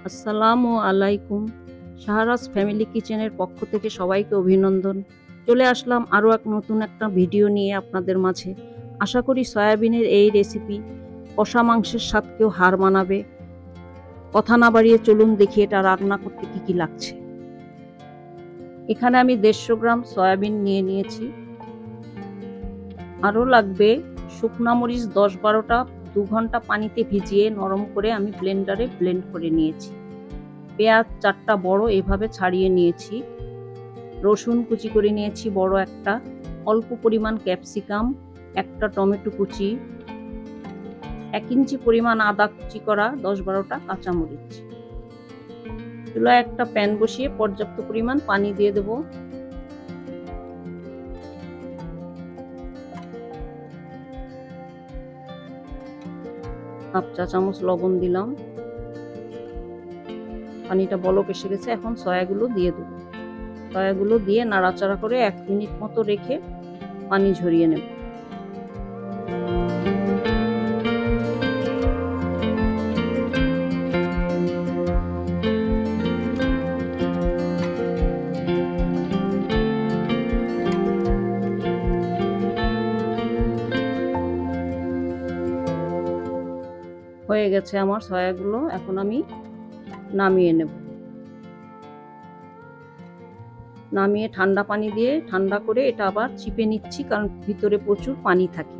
আসসালামু আলাইকুম। শাহরাজ ফ্যামিলি কিচেনের পক্ষ থেকে সবাইকে অভিনন্দন। চলে আসলাম আরও নতুন একটা ভিডিও নিয়ে আপনাদের মাঝে। আশা করি সয়াবিনের এই রেসিপি কষা মাংসের স্বাদকেও হার মানাবে। কথা না বাড়িয়ে চলুন দেখি এটা রান্না করতে কি কি লাগছে। এখানে আমি 150 গ্রাম সয়াবিন নিয়ে নিয়েছি। আরও লাগবে শুকনা মরিচ 10-12টা, 2 ঘন্টা পানিতে ভিজিয়ে নরম করে আমি ব্লেন্ডারে ব্লেন্ড করে নিয়েছি। পেঁয়াজ 4টা বড় এভাবে ছাড়িয়ে নিয়েছি। রসুন কুচি করে নিয়েছি বড় একটা, অল্প পরিমাণ ক্যাপসিকাম, একটা টমেটো কুচি, 1 ইঞ্চি পরিমাণ আদা কুচি করা, 10-12টা কাঁচামরিচ। চুলায় একটা প্যান বসিয়ে পর্যাপ্ত পরিমাণ পানি দিয়ে দেব। হাফ চা চামচ লবণ দিলাম। পানিটা বলক এসে গেছে, এখন সয়াগুলো দিয়ে দেব। সয়াগুলো দিয়ে নাড়াচাড়া করে 1 মিনিট মতো রেখে পানি ঝরিয়ে নেব। হয়ে গেছে আমার সয়াগুলো, এখন আমি নামিয়ে নেব। নামিয়ে ঠান্ডা পানি দিয়ে ঠান্ডা করে এটা আবার চিপে নিচ্ছি, কারণ ভিতরে প্রচুর পানি থাকে।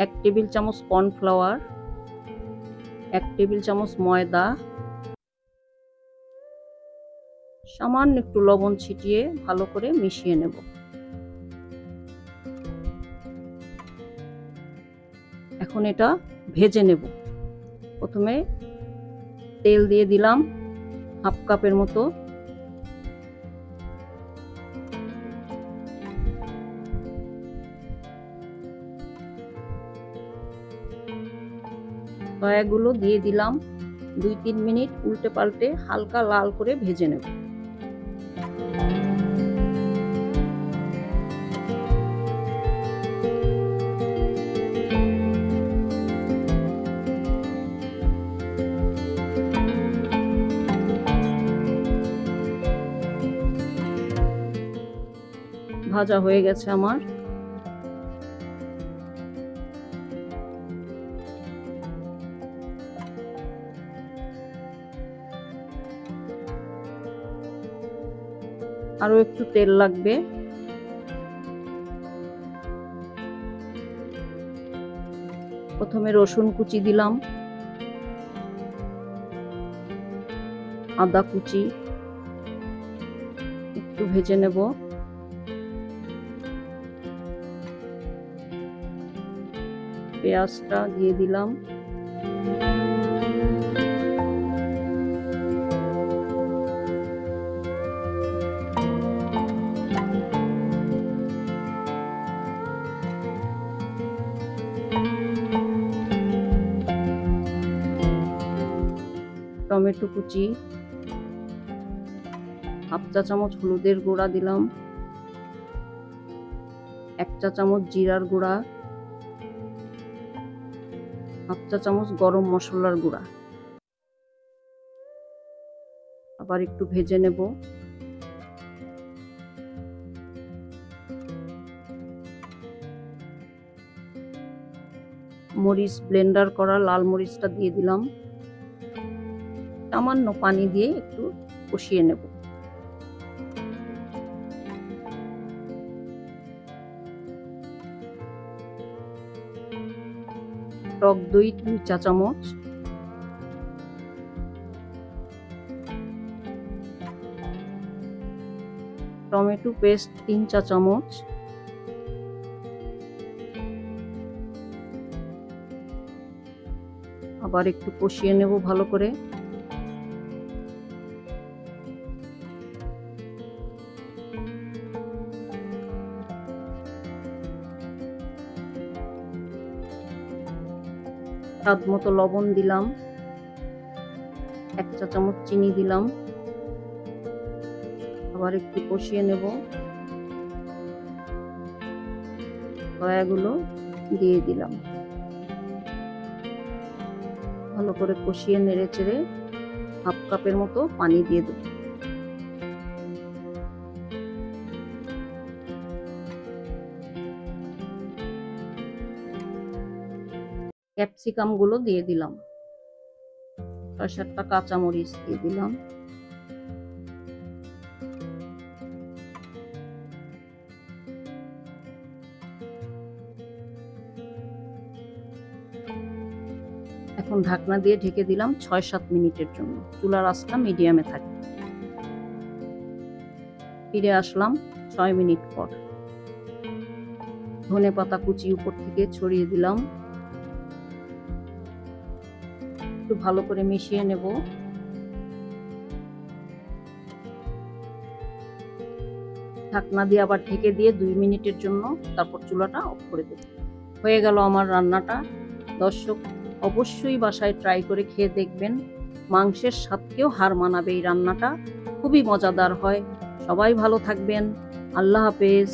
এক টেবিল চামচ কর্নফ্লাওয়ার, 1 টেবিল চামচ ময়দা, সামান্য একটু লবণ ছিটিয়ে ভালো করে মিশিয়ে নেব। এখন এটা ভেজে নেব। প্রথমে তেল দিয়ে দিলাম হাফ কাপের মতো। সয়াগুলো দিয়ে দিলাম। 2-3 মিনিট উল্টে পাল্টে হালকা লাল করে ভেজে নেব। ভাজা হয়ে গেছে আমার। আরো একটু তেল লাগবে। প্রথমে রসুন কুচি দিলাম, আদা কুচি, একটু ভেজে নেব। পেঁয়াজটা দিয়ে দিলাম। টমেটো কুচি, হাফ চা চামচ হলুদের গুঁড়া দিলাম, 1 চা চামচ জিরার গুঁড়া, হাফ চা চামচ গরম মশলার গুঁড়া। আবার একটু ভেজে নেব। মরিচ ব্লেন্ডার করা লাল মরিচটা দিয়ে দিলাম। সামান্য পানি দিয়ে একটু কষিয়ে নেব। টক দই 2 চা চামচ, টমেটো পেস্ট 3 চা চামচ, আবার একটু কষিয়ে নেব ভালো করে। স্বাদ মতো লবণ দিলাম, 1 চা চামচ চিনি দিলাম। আবার একটু কষিয়ে নেব। সয়াগুলো দিয়ে দিলাম, ভালো করে কষিয়ে নেড়ে চেড়ে হাফ কাপের মতো পানি দিয়ে দেব। ক্যাপসিকাম গুলো দিয়ে দিলাম, ৬-৭টা কাঁচামরিচ দিয়ে দিলাম, এখন ঢাকনা দিয়ে ঢেকে দিলাম ৬-৭ মিনিটের জন্য। চুলার আঁচটা মিডিয়ামে থাকে। ফিরে আসলাম ৬ মিনিট পর। ধনেপাতা কুচি উপর থেকে ছড়িয়ে দিলাম, একটু ভালো করে মিশিয়ে নেব। ঢাকনা দিয়ে আবার ঢেকে দিয়ে ২ মিনিটের জন্য তারপর চুলাটা অফ করে দেব। হয়ে গেল আমার রান্নাটা। দর্শক অবশ্যই বাসায় ট্রাই করে খেয়ে দেখবেন, মাংসের স্বাদকেও হার মানাবে এই রান্নাটা, খুবই মজাদার হয়। সবাই ভালো থাকবেন, আল্লাহ হাফেজ।